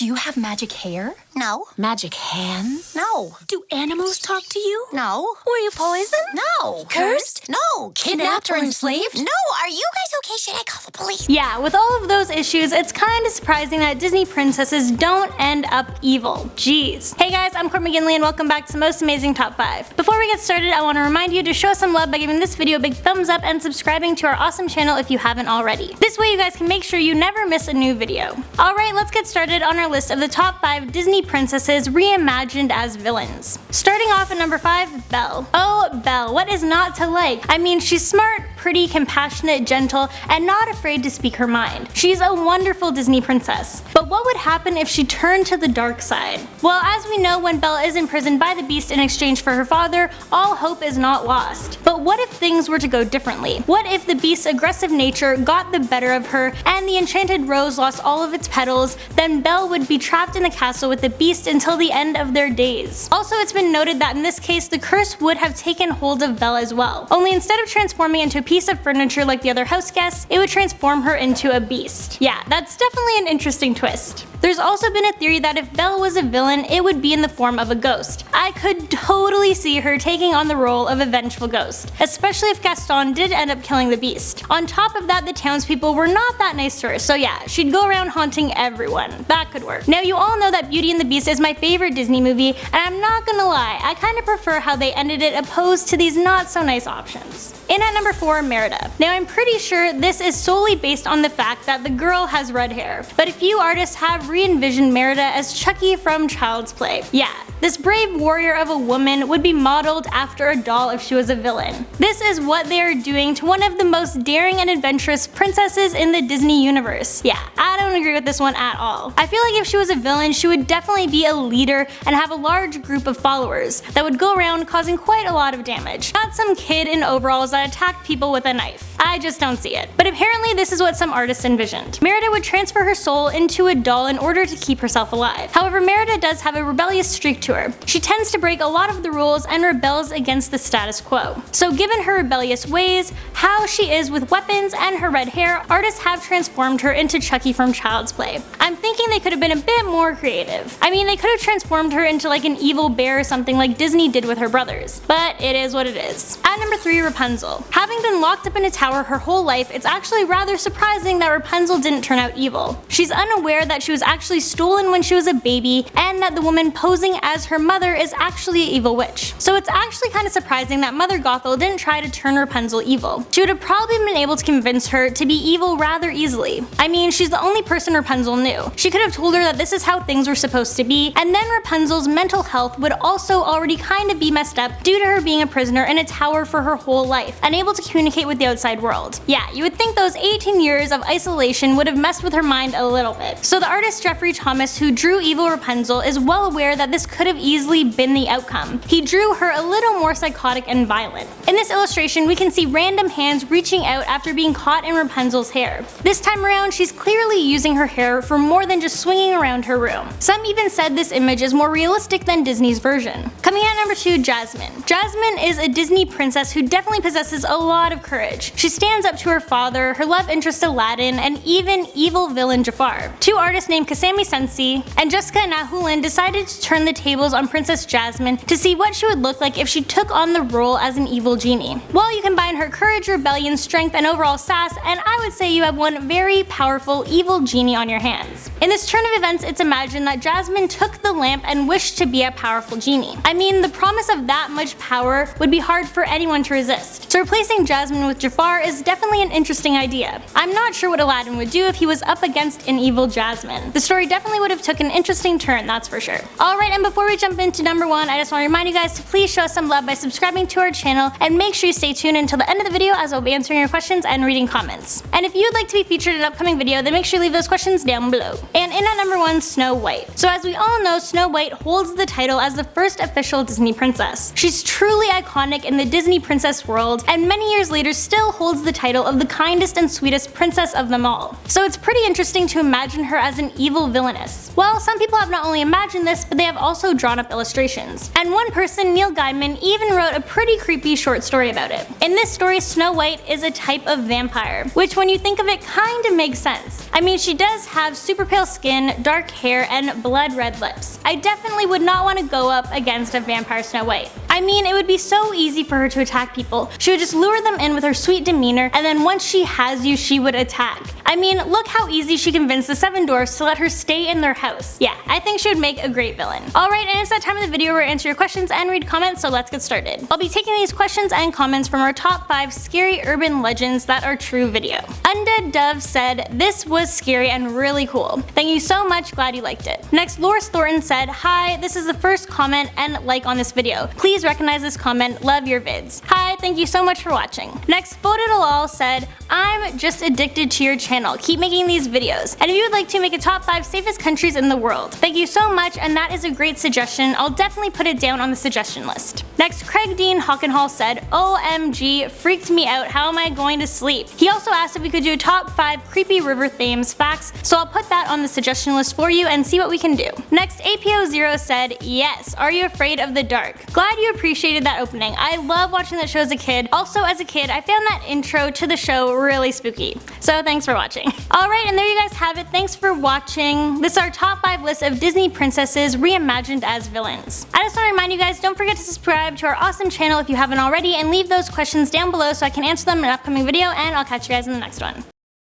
Do you have magic hair? No. Magic hands? No. Do animals talk to you? No. Were you poisoned? No. Cursed? No. Kidnapped or enslaved? No. Are you guys okay? Should I call the police? Yeah, with all of those issues, it's kind of surprising that Disney princesses don't end up evil. Jeez. Hey guys, I'm Court McGinley and welcome back to Most Amazing Top 5. Before we get started, I want to remind you to show some love by giving this video a big thumbs up and subscribing to our awesome channel if you haven't already. This way you guys can make sure you never miss a new video. Alright, let's get started on our list of the top 5 Disney princesses reimagined as villains. Starting off at number 5, Belle. Oh, Belle, what is not to like? I mean, she's smart, pretty, compassionate, gentle, and not afraid to speak her mind. She's a wonderful Disney princess. But what would happen if she turned to the dark side? Well, as we know, when Belle is imprisoned by the Beast in exchange for her father, all hope is not lost. But what if things were to go differently? What if the Beast's aggressive nature got the better of her and the enchanted rose lost all of its petals? Then Belle would be trapped in the castle with the Beast until the end of their days. Also, it's been noted that in this case, the curse would have taken hold of Belle as well. Only instead of transforming into a piece of furniture like the other house guests, it would transform her into a beast. Yeah, that's definitely an interesting twist. There's also been a theory that if Belle was a villain, it would be in the form of a ghost. I could totally see her taking on the role of a vengeful ghost, especially if Gaston did end up killing the Beast. On top of that, the townspeople were not that nice to her, so yeah, she'd go around haunting everyone. That could work. Now, you all know that Beauty and the Beast is my favorite Disney movie, and I'm not gonna lie, I kinda prefer how they ended it opposed to these not so nice options. In at number 4, Merida. Now, I'm pretty sure this is solely based on the fact that the girl has red hair, but a few artists have re-envisioned Merida as Chucky from Child's Play. Yeah, this brave warrior of a woman would be modeled after a doll if she was a villain. This is what they are doing to one of the most daring and adventurous princesses in the Disney universe. Yeah, I don't agree with this one at all. I feel like if she was a villain, she would definitely be a leader and have a large group of followers that would go around causing quite a lot of damage. Not some kid in overalls that attacked people with a knife. I just don't see it. But apparently this is what some artists envisioned. Merida would transfer her soul into a doll in order to keep herself alive. However, Merida does have a rebellious streak to her. She tends to break a lot of the rules and rebels against the status quo. So given her rebellious ways, how she is with weapons, and her red hair, artists have transformed her into Chucky from Child's Play. I'm thinking they could have been a bit more creative. I mean, they could have transformed her into like an evil bear or something like Disney did with her brothers. But it is what it is. At number 3, Rapunzel. Having been locked up in a tower her whole life, it's actually rather surprising that Rapunzel didn't turn out evil. She's unaware that she was actually stolen when she was a baby, and that the woman posing as her mother is actually an evil witch. So it's actually kind of surprising that Mother Gothel didn't try to turn Rapunzel evil. She would have probably been able to convince her to be evil rather easily. I mean, she's the only person Rapunzel knew. She could have told her that this is how things were supposed to be, and then Rapunzel's mental health would also already kind of be messed up due to her being a prisoner in a tower for her whole life, unable to communicate with the outside world. Yeah, you would think those 18 years of isolation would have messed with her mind a little bit. So the artist Jeffrey Thomas, who drew evil Rapunzel, is well aware that this could have easily been the outcome. He drew her a little more psychotic and violent. In this illustration, we can see random hands reaching out after being caught in Rapunzel's hair. This time around, she's clearly using her hair for more than just swinging around her room. Some even said this image is more realistic than Disney's version. Coming at number 2, Jasmine. Jasmine is a Disney princess who definitely possesses a lot of courage. She stands up to her father, her love interest Aladdin, and even evil villain Jafar. Two artists named Kasami Sensi and Jessica Nahulin decided to turn the tables on Princess Jasmine to see what she would look like if she took on the role as an evil genie. Well, you combine her courage, rebellion, strength, and overall sass, and I would say you have one very powerful evil genie on your hands. In this turn of events, it's imagined that Jasmine took the lamp and wished to be a powerful genie. I mean, the promise of that much power would be hard for anyone to resist. So replacing Jasmine with Jafar is definitely an interesting idea. I'm not sure what Aladdin would do if he was up against an evil Jasmine. The story definitely would have took an interesting turn, that's for sure. Alright, and before we jump into number 1, I just want to remind you guys to please show us some love by subscribing to our channel, and make sure you stay tuned until the end of the video as I'll be answering your questions and reading comments. And if you'd like to be featured in an upcoming video, then make sure you leave those questions down below. And in at number 1, Snow White. So as we all know, Snow White holds the title as the first official Disney princess. She's truly iconic in the Disney princess world, and many years later still holds the title of the kindest and sweetest princess of them all. So it's pretty interesting to imagine her as an evil villainess. Well, some people have not only imagined this, but they have also drawn up illustrations. And one person, Neil Gaiman, even wrote a pretty creepy short story about it. In this story, Snow White is a type of vampire, which when you think of it kinda makes sense. I mean, she does have super pale skin, dark hair, and blood red lips. I definitely would not want to go up against a vampire Snow White. I mean, it would be so easy for her to attack people. She would just lure them in with her sweet demeanor, and then once she has you, she would attack. I mean, look how easy she convinced the 7 dwarfs to let her stay in their house. Yeah, I think she would make a great villain. Alright, and it's that time of the video where I answer your questions and read comments, so let's get started. I'll be taking these questions and comments from our top 5 scary urban legends that are true video. Undead Dove said, "This was scary and really cool. Thank you so much, glad you liked it." Next, Loris Thornton said, "Hi, this is the first comment and like on this video. Please recognize this comment, love your vids." Hi, thank you so much for watching. Next, Bodidalal said, "I'm just addicted to your channel. Keep making these videos. And if you would like to make a top 5 safest countries in the world. Thank you so much, and that is a great suggestion. I'll definitely put it down on the suggestion list." Next, Craig Dean Hockenhall said, "OMG, freaked me out. How am I going to sleep?" He also asked if we could do a top 5 creepy river themes facts, so I'll put that on the suggestion list for you and see what we can do. Next, APO0 said, "Yes, are you afraid of the dark?" Glad you appreciated that opening. I love watching that show as a kid. Also, as a kid, I found that intro to the show really spooky. So thanks for watching. Alright, and there you guys have it. Thanks for watching. This is our top 5 list of Disney princesses reimagined as villains. I just want to remind you guys, don't forget to subscribe to our awesome channel if you haven't already, and leave those questions down below so I can answer them in an upcoming video, and I'll catch you guys in the next one.